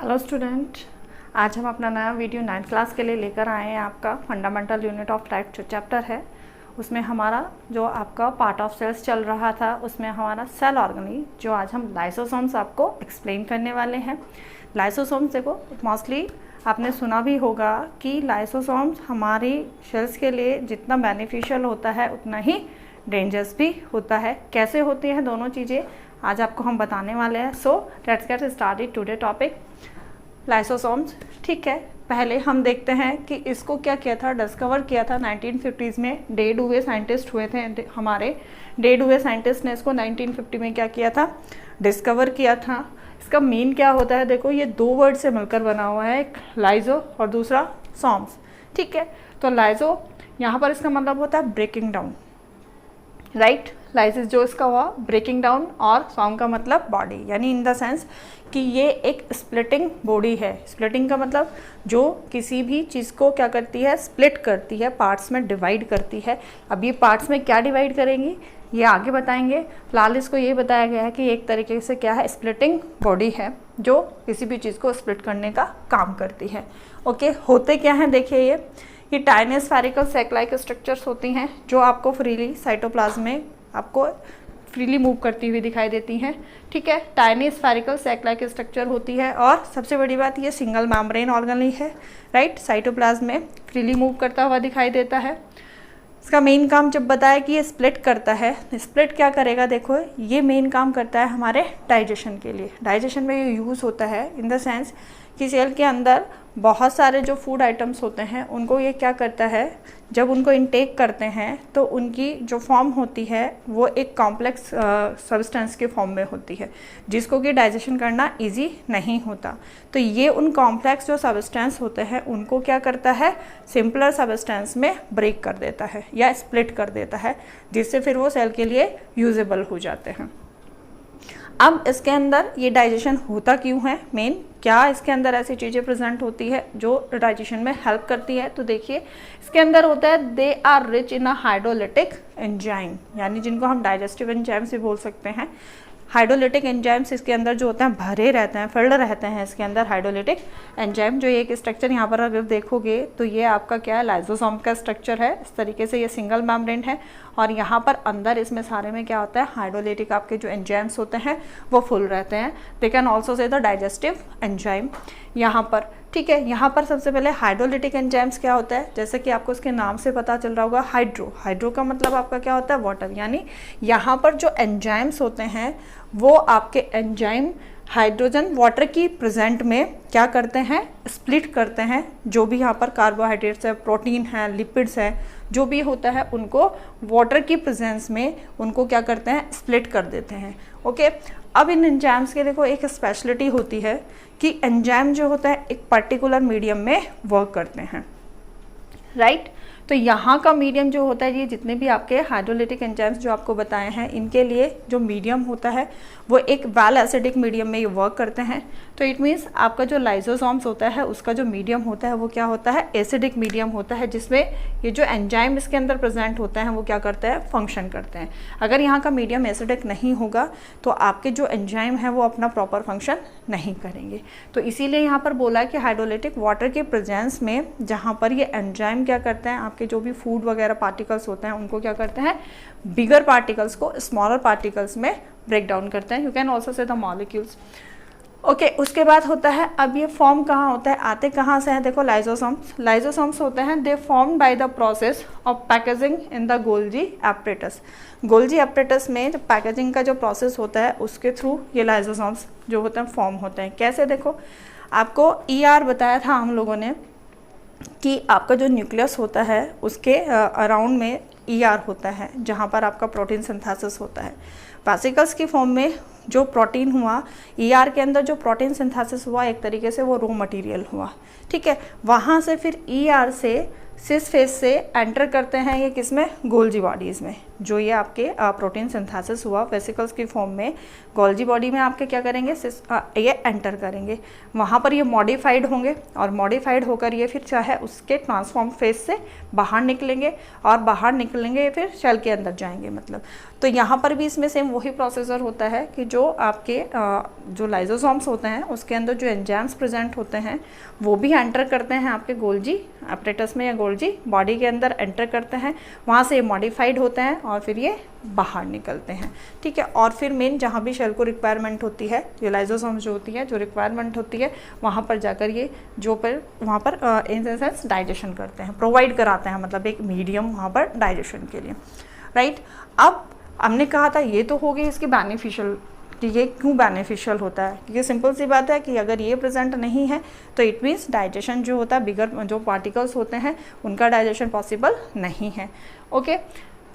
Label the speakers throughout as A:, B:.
A: Hello student, आज हम अपना नया वीडियो 9th क्लास के लिए लेकर आए हैं। आपका फंडामेंटल यूनिट ऑफ लाइफ जो चैप्टर है उसमें हमारा जो आपका पार्ट ऑफ सेल्स चल रहा था उसमें हमारा सेल ऑर्गेनी जो आज हम लाइसोसोम्स आपको एक्सप्लेन करने वाले हैं। लाइसोसोम्स देखो मोस्टली आपने सुना भी होगा कि लाइसोसोम्स हमारी सेल्स के लिए जितना बेनिफिशियल होता है उतना ही डेंजरस भी होता है। कैसे होती हैं दोनों चीज़ें आज आपको हम बताने वाले हैं। So let's get started today topic lysosomes. ठीक है, पहले हम देखते हैं कि इसको क्या किया था, डिस्कवर किया था 1950s में। डे डुवे साइंटिस्ट हुए थे हमारे। डे डुवे साइंटिस्ट ने इसको 1950 में क्या किया था, डिस्कवर किया था। इसका मीन क्या होता है, देखो ये दो वर्ड से मिलकर बना हुआ है, एक लाइजो और दूसरा सॉम्स। ठीक है, तो लाइजो यहाँ पर इसका मतलब होता है ब्रेकिंग डाउन, राइट। लाइसिस जो इसका हुआ ब्रेकिंग डाउन, और सॉन्ग का मतलब बॉडी, यानी इन द सेंस कि ये एक स्प्लिटिंग बॉडी है। स्प्लिटिंग का मतलब जो किसी भी चीज़ को क्या करती है, स्प्लिट करती है, पार्ट्स में डिवाइड करती है। अब ये पार्ट्स में क्या डिवाइड करेंगी ये आगे बताएंगे। फिलहाल इसको ये बताया गया है कि एक तरीके से क्या है, स्प्लिटिंग बॉडी है जो किसी भी चीज़ को स्प्लिट करने का काम करती है। ओके, होते क्या हैं देखिए, ये tiny spherical sac like structures होती हैं जो आपको फ्रीली साइटोप्लाज्म में आपको फ्रीली मूव करती हुई दिखाई देती हैं। ठीक है, tiny spherical sac like structure होती है, और सबसे बड़ी बात ये सिंगल मेम्ब्रेन ऑर्गेनली है, राइट। साइटोप्लाज्म में फ्रीली मूव करता हुआ दिखाई देता है। इसका मेन काम जब बताया कि ये स्प्लिट करता है, स्प्लिट क्या करेगा, देखो ये मेन काम करता है हमारे डाइजेशन के लिए। डाइजेशन में ये यूज़ होता है इन द सेंस कि सेल के अंदर बहुत सारे जो फूड आइटम्स होते हैं उनको ये क्या करता है, जब उनको इनटेक करते हैं तो उनकी जो फॉर्म होती है वो एक कॉम्प्लेक्स सब्सटेंस के फॉर्म में होती है जिसको कि डाइजेशन करना इजी नहीं होता। तो ये उन कॉम्प्लेक्स जो सब्सटेंस होते हैं उनको क्या करता है, सिंपलर सब्सटेंस में ब्रेक कर देता है या स्प्लिट कर देता है, जिससे फिर वो सेल के लिए यूजेबल हो जाते हैं। अब इसके अंदर ये डाइजेशन होता क्यों है, मेन क्या इसके अंदर ऐसी चीज़ें प्रेजेंट होती है जो डाइजेशन में हेल्प करती है। तो देखिए इसके अंदर होता है they are rich in a hydrolytic enzyme, यानी जिनको हम डाइजेस्टिव एंजाइम्स भी बोल सकते हैं। हाइड्रोलिटिक एंजाइम्स इसके अंदर जो होते हैं भरे रहते हैं, फिल्ड रहते हैं इसके अंदर हाइड्रोलिटिक एंजाइम। जो एक स्ट्रक्चर यहाँ पर अगर देखोगे तो ये आपका क्या है, लाइसोसोम का स्ट्रक्चर है। इस तरीके से ये सिंगल मेम्ब्रेन है, और यहाँ पर अंदर इसमें सारे में क्या होता है, हाइड्रोलिटिक आपके जो एंजाइम्स होते हैं वो फुल रहते हैं। They can also say the digestive enzyme यहाँ पर। ठीक है, यहाँ पर सबसे पहले हाइड्रोलिटिक एंजाइम्स क्या होता है, जैसे कि आपको उसके नाम से पता चल रहा होगा, हाइड्रो का मतलब आपका क्या होता है, वाटर। यानी यहाँ पर जो एंजाइम्स होते हैं वो आपके एंजाइम हाइड्रोजन वाटर की प्रेजेंट में क्या करते हैं, स्प्लिट करते हैं। जो भी यहाँ पर कार्बोहाइड्रेट्स है, प्रोटीन है, लिपिड्स है, जो भी होता है उनको वाटर की प्रेजेंस में उनको क्या करते हैं, स्प्लिट कर देते हैं। ओके, अब इन एंजाइम्स के देखो एक स्पेशलिटी होती है कि एंजाइम जो होता है एक पर्टिकुलर मीडियम में वर्क करते हैं, राइट। तो यहाँ का मीडियम जो होता है, ये जितने भी आपके हाइड्रोलिटिक एंजाइम्स जो आपको बताए हैं इनके लिए जो मीडियम होता है वो एक वेल एसिडिक मीडियम में ये वर्क करते हैं। तो इट मीन्स आपका जो लाइसोसोम्स होता है उसका जो मीडियम होता है वो क्या होता है, एसिडिक मीडियम होता है, जिसमें ये जो एंजाइम इसके अंदर प्रेजेंट होते हैं वो क्या करते हैं, फंक्शन करते हैं। अगर यहाँ का मीडियम एसिडिक नहीं होगा तो आपके जो एंजाइम है वो अपना प्रॉपर फंक्शन नहीं करेंगे। तो इसीलिए यहाँ पर बोला है कि हाइड्रोलिटिक वाटर के प्रेजेंस में जहाँ पर ये एंजाइम क्या करते हैं, आपके जो भी फूड वगैरह पार्टिकल्स होते हैं उनको क्या करते हैं, बिगर पार्टिकल्स को स्मॉलर पार्टिकल्स में ब्रेक डाउन करते हैं। You can also say the molecules. Okay, उसके बाद होता है, अब ये फॉर्म कहाँ होता है, आते कहाँ से हैं, देखो लाइसोसोम्स। लाइसोसोम्स होते हैं they form by the process of packaging in the Golgi apparatus. Golgi apparatus में जो पैकेजिंग का जो प्रोसेस होता है उसके थ्रू ये लाइसोसोम्स जो होते हैं फॉर्म होते हैं। कैसे, देखो आपको ER बताया था हम लोगों ने कि आपका जो न्यूक्लियस होता है उसके अराउंड में ER होता है जहाँ पर आपका प्रोटीन सिंथेसिस होता है। वेसिकल्स की फॉर्म में जो प्रोटीन हुआ, ER के अंदर जो प्रोटीन सिंथेसिस हुआ एक तरीके से वो रॉ मटेरियल हुआ। ठीक है, वहाँ से फिर ER से सिस फेज से एंटर करते हैं ये किसमें, गोल्जी बॉडीज़ में। जो ये आपके प्रोटीन सिंथेसिस हुआ वेसिकल्स की फॉर्म में, गोल्जी बॉडी में आपके क्या करेंगे, ये एंटर करेंगे, वहाँ पर ये मॉडिफाइड होंगे और मॉडिफाइड होकर ये फिर चाहे उसके ट्रांसफॉर्म फेज से बाहर निकलेंगे और बाहर निकलेंगे फिर सेल के अंदर जाएंगे मतलब। तो यहाँ पर भी इसमें सेम वही प्रोसीजर होता है कि जो आपके जो लाइजोसोम्स होते हैं उसके अंदर जो एंजाइम्स प्रेजेंट होते हैं वो भी एंटर करते हैं आपके गोल्जी एपरेटस में या गोल्जी बॉडी के अंदर एंटर करते हैं, वहाँ से मॉडिफाइड होते हैं और फिर ये बाहर निकलते हैं, ठीक है। और फिर मेन जहाँ भी सेल को रिक्वायरमेंट होती है, ये लाइजोसोम्स जो होती है जो रिक्वायरमेंट होती है वहाँ पर जाकर ये जो पर वहाँ पर इन सेंस डाइजेशन करते हैं, प्रोवाइड कराते हैं, मतलब एक मीडियम वहाँ पर डाइजेशन के लिए, राइट। अब हमने कहा था ये तो हो गई इसकी बेनिफिशियल कि ये क्यों बेनिफिशियल होता है, क्योंकि सिंपल सी बात है कि अगर ये प्रेजेंट नहीं है तो इट मीन्स डाइजेशन जो होता है बिगर जो पार्टिकल्स होते हैं उनका डाइजेशन पॉसिबल नहीं है, ओके।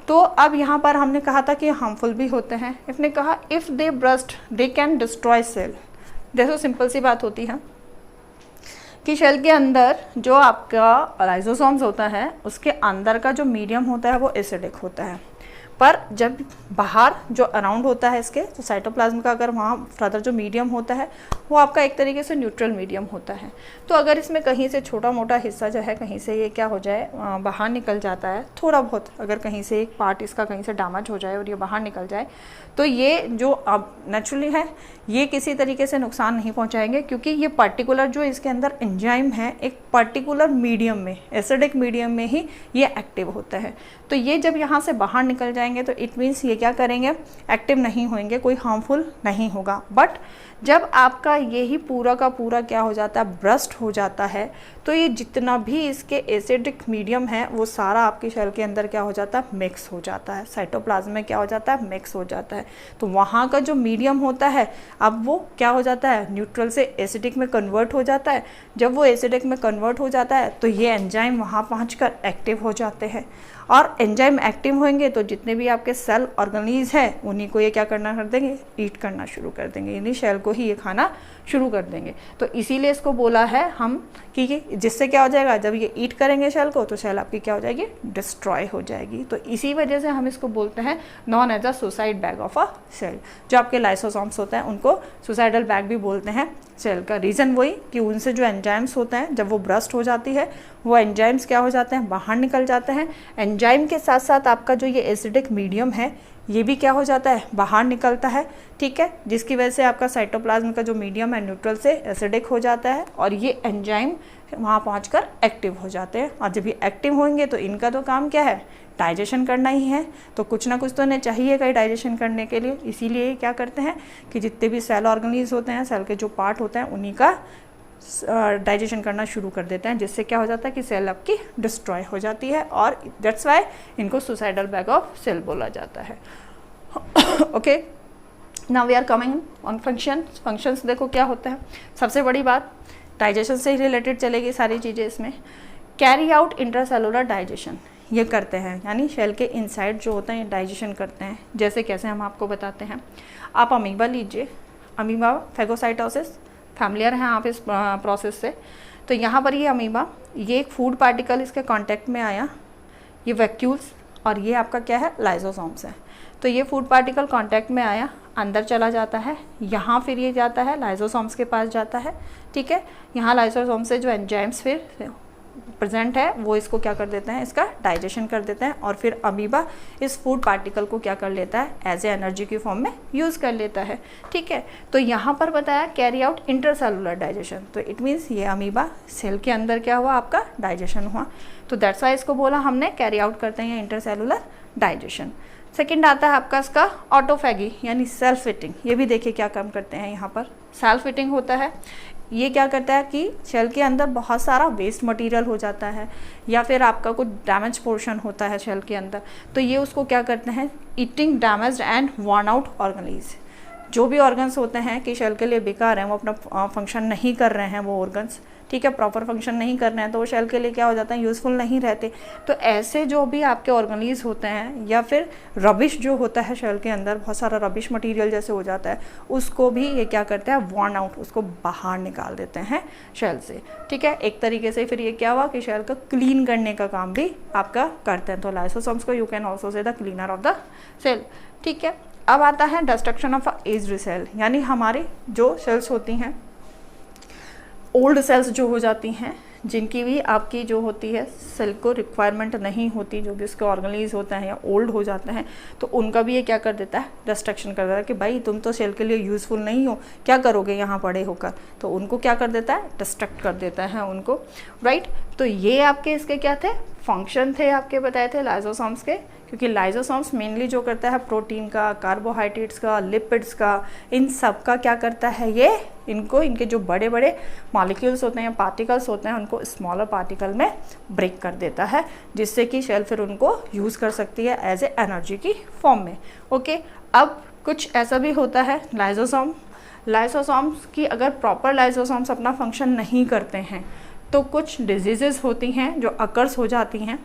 A: तो अब यहाँ पर हमने कहा था कि हार्मफुल भी होते हैं। इसने कहा if they burst they can destroy cell. देखो सिंपल सी बात होती है कि सेल के अंदर जो आपका लाइजोसोम्स होता है उसके अंदर का जो मीडियम होता है वो एसिडिक होता है, पर जब बाहर जो अराउंड होता है इसके तो साइटोप्लाज्म का अगर वहाँ फर्दर जो मीडियम होता है वो आपका एक तरीके से न्यूट्रल मीडियम होता है। तो अगर इसमें कहीं से छोटा मोटा हिस्सा जो है कहीं से ये क्या हो जाए बाहर निकल जाता है, थोड़ा बहुत अगर कहीं से एक पार्ट इसका कहीं से डैमेज हो जाए और ये बाहर निकल जाए तो ये जो अब नेचुरली है ये किसी तरीके से नुकसान नहीं पहुंचाएंगे, क्योंकि ये पर्टिकुलर जो इसके अंदर एंजाइम है एक पर्टिकुलर मीडियम में एसिडिक मीडियम में ही ये एक्टिव होता है। तो ये जब यहाँ से बाहर निकल जाएंगे तो इट मीन्स ये क्या करेंगे, एक्टिव नहीं होंगे, कोई हार्मफुल नहीं होगा। बट जब आपका यही पूरा का पूरा क्या हो जाता है, ब्रस्ट हो जाता है, तो ये जितना भी इसके एसिडिक मीडियम है वो सारा आपकी सेल के अंदर क्या हो जाता है, मिक्स हो जाता है, साइटोप्लाज्म में क्या हो जाता है, मिक्स हो जाता है। तो वहाँ का जो मीडियम होता है अब वो क्या हो जाता है, न्यूट्रल से एसिडिक में कन्वर्ट हो जाता है। जब वो एसिडिक में कन्वर्ट हो जाता है तो ये एंजाइम वहाँ पहुँचकर एक्टिव हो जाते हैं, और एंजाइम एक्टिव होंगे तो जितने भी आपके सेल ऑर्गेनीज हैं उन्हीं को ये क्या करना कर देंगे, ईट करना शुरू कर देंगे, यानी सेल को ही ये खाना शुरू कर देंगे। तो इसीलिए इसको बोला है हम कि जिससे क्या हो जाएगा, जब ये ईट करेंगे सेल को तो सेल आपकी क्या हो जाएगी, डिस्ट्रॉय हो जाएगी। तो इसी वजह से हम इसको बोलते हैं known as a suicide bag of a cell. जो आपके लाइसोसोम्स होते हैं उनको सुसाइडल बैग भी बोलते हैं सेल का। रीज़न वही कि उनसे जो एंजाइम्स होते हैं जब वो ब्रस्ट हो जाती है वो एंजाइम्स क्या हो जाते हैं, बाहर निकल जाते हैं। एंजाइम के साथ साथ आपका जो ये एसिडिक मीडियम है ये भी क्या हो जाता है, बाहर निकलता है, ठीक है, जिसकी वजह से आपका साइटोप्लाज्म का जो मीडियम है न्यूट्रल से एसिडिक हो जाता है और ये एंजाइम वहाँ पहुँचकर एक्टिव हो जाते हैं। और जब ये एक्टिव होंगे तो इनका तो काम क्या है, डाइजेशन करना ही है। तो कुछ ना कुछ तो इन्हें चाहिएगा डाइजेशन करने के लिए, इसीलिए क्या करते हैं कि जितने भी सेल ऑर्गेनीज होते हैं, सेल के जो पार्ट होते हैं उन्हीं का डाइजेशन करना शुरू कर देते हैं, जिससे क्या हो जाता है कि सेल आपकी डिस्ट्रॉय हो जाती है, और दैट्स वाई इनको सुसाइडल बैग ऑफ सेल बोला जाता है। Okay, now we are coming on functions. Functions देखो क्या होता है, सबसे बड़ी बात डाइजेशन से ही रिलेटेड चलेगी सारी चीज़ें इसमें। कैरी आउट इंट्रासेलुलर डाइजेशन ये करते हैं, यानी सेल के इनसाइड जो होते हैं डाइजेशन करते हैं। जैसे कैसे हम आपको बताते हैं, आप अमीबा लीजिए, अमीबा फेगोसाइटोसिस, फैमिलियर हैं आप इस प्रोसेस से। तो यहाँ पर ये अमीबा, ये एक फूड पार्टिकल इसके कांटेक्ट में आया, ये वैक्यूल्स, और ये आपका क्या है, लाइजोसोम्स है। तो ये फूड पार्टिकल कांटेक्ट में आया, अंदर चला जाता है, यहाँ फिर ये जाता है लाइजोसोम्स के पास जाता है, ठीक है। यहाँ लाइजोसोम से जो एंजाइम्स फिर प्रेजेंट है वो इसको क्या कर देते हैं, इसका डाइजेशन कर देते हैं, और फिर अमीबा इस फूड पार्टिकल को क्या कर लेता है, एज ए एनर्जी की फॉर्म में यूज़ कर लेता है, ठीक है। तो यहाँ पर बताया कैरी आउट इंटरसेलुलर डाइजेशन, तो इट मीन्स ये अमीबा सेल के अंदर क्या हुआ, आपका डाइजेशन हुआ। तो दैट्स वाई इसको बोला हमने कैरी आउट करते हैं इंटरसेलुलर डाइजेशन। सेकेंड आता है आपका इसका ऑटोफैगी यानी सेल्फ ईटिंग। ये भी देखिए क्या काम करते हैं, यहाँ पर सेल्फ ईटिंग होता है। ये क्या करता है कि सेल के अंदर बहुत सारा वेस्ट मटेरियल हो जाता है या फिर आपका कुछ डैमेज पोर्शन होता है सेल के अंदर, तो ये उसको क्या करते हैं, eating damaged and worn out organelles. जो भी ऑर्गन्स होते हैं कि सेल के लिए बेकार हैं, वो अपना फंक्शन नहीं कर रहे हैं, वो ऑर्गन्स, ठीक है, प्रॉपर फंक्शन नहीं कर रहे हैं, तो वो सेल के लिए क्या हो जाता है, यूज़फुल नहीं रहते। तो ऐसे जो भी आपके ऑर्गेनीज होते हैं या फिर रबिश जो होता है सेल के अंदर, बहुत सारा रबिश मटेरियल जैसे हो जाता है, उसको भी ये क्या करते हैं, वॉर्न आउट, उसको बाहर निकाल देते हैं सेल से, ठीक है। एक तरीके से फिर ये क्या हुआ कि सेल का क्लीन करने का काम भी आपका करते हैं। तो लाइसोसोम्स को you can also say the cleaner of the cell, ठीक है। अब आता है डिस्ट्रक्शन ऑफ एज्ड सेल, यानी हमारी जो सेल्स होती हैं, ओल्ड सेल्स जो हो जाती हैं, जिनकी भी आपकी जो होती है सेल को रिक्वायरमेंट नहीं होती, जो भी उसके ऑर्गेनीज होते हैं या ओल्ड हो जाते हैं, तो उनका भी ये क्या कर देता है, डिस्ट्रक्शन कर देता है कि भाई तुम तो सेल के लिए यूज़फुल नहीं हो, क्या करोगे यहाँ पड़े होकर, तो उनको क्या कर देता है, डिस्ट्रक्ट कर देता है उनको, राइट। तो ये आपके इसके क्या थे, फंक्शन थे आपके बताए थे लाइसोसोम्स के, क्योंकि लाइसोसोम्स मेनली जो करता है प्रोटीन का, कार्बोहाइड्रेट्स का, लिपिड्स का, इन सब का क्या करता है, ये इनको, इनके जो बड़े बड़े मॉलिक्यूल्स होते हैं या पार्टिकल्स होते हैं, उनको स्मॉलर पार्टिकल में ब्रेक कर देता है, जिससे कि सेल फिर उनको यूज़ कर सकती है एज ए एनर्जी की फॉर्म में, ओके। अब कुछ ऐसा भी होता है लाइसोसोम्स की, अगर प्रॉपर लाइसोसोम्स अपना फंक्शन नहीं करते हैं तो कुछ डिजीज़ेज़ होती हैं जो अकर्स हो जाती हैं।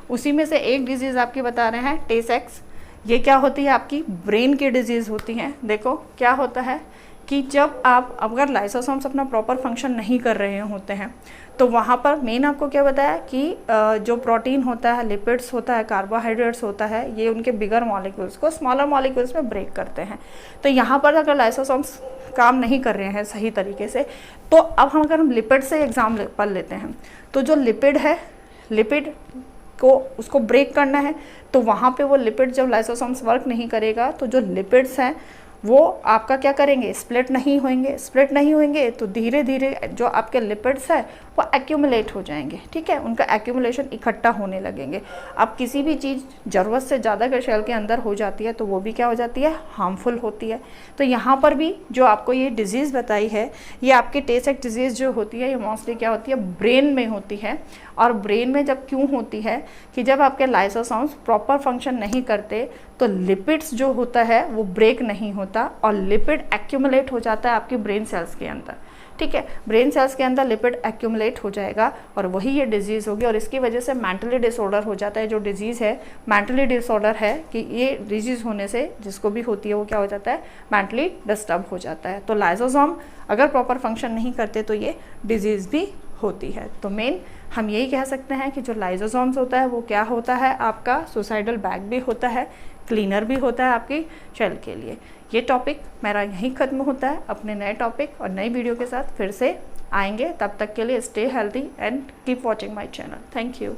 A: उसी में से एक डिजीज़ आपकी बता रहे हैं, टेसेक्स। ये क्या होती है, आपकी ब्रेन की डिजीज़ होती हैं। देखो क्या होता है कि जब आप, अगर लाइसोसोम्स अपना प्रॉपर फंक्शन नहीं कर रहे होते हैं, तो वहाँ पर मेन आपको क्या बताया कि जो प्रोटीन होता है, लिपिड्स होता है, कार्बोहाइड्रेट्स होता है, ये उनके बिगर मॉलिक्यूल्स को स्मॉलर मॉलिक्यूल्स में ब्रेक करते हैं। तो यहाँ पर अगर लाइसोसोम्स काम नहीं कर रहे हैं सही तरीके से, तो अब अगर हम लिपिड से एग्जाम्पल लेते हैं, तो जो लिपिड है, लिपिड को उसको ब्रेक करना है, तो वहाँ पे वो लिपिड जब लाइसोसोम्स वर्क नहीं करेगा, तो जो लिपिड्स हैं वो आपका क्या करेंगे, स्प्लिट नहीं होंगे, तो धीरे धीरे जो आपके लिपिड्स है वो एक्यूमुलेट हो जाएंगे, ठीक है, उनका एक्यूमुलेशन इकट्ठा होने लगेंगे। अब किसी भी चीज़ ज़रूरत से ज़्यादा अगर सेल के अंदर हो जाती है तो वो भी क्या हो जाती है, हार्मफुल होती है। तो यहाँ पर भी जो आपको ये डिजीज़ बताई है, ये आपकी टेसेक डिजीज़ जो होती है, ये मोस्टली क्या होती है, ब्रेन में होती है। और ब्रेन में जब क्यों होती है कि जब आपके लाइसोसोम्स प्रॉपर फंक्शन नहीं करते, तो लिपिड्स जो होता है वो ब्रेक नहीं होता और लिपिड एक्यूमुलेट हो जाता है आपकी ब्रेन सेल्स के अंदर, ठीक है। ब्रेन सेल्स के अंदर लिपिड एक्यूमुलेट हो जाएगा और वही ये डिजीज़ होगी, और इसकी वजह से मेंटली डिसऑर्डर हो जाता है। जो डिजीज़ है मेंटली डिसऑर्डर है कि ये डिजीज़ होने से जिसको भी होती है वो क्या हो जाता है, मेंटली डिस्टर्ब हो जाता है। तो लाइसोसोम अगर प्रॉपर फंक्शन नहीं करते तो ये डिजीज़ भी होती है। तो मेन हम यही कह सकते हैं कि जो लाइसोसोम्स होता है वो क्या होता है, आपका सुसाइडल बैग भी होता है, क्लीनर भी होता है आपकी सेल के लिए। ये टॉपिक मेरा यहीं ख़त्म होता है। अपने नए टॉपिक और नई वीडियो के साथ फिर से आएंगे। तब तक के लिए stay healthy and keep watching my channel. Thank you.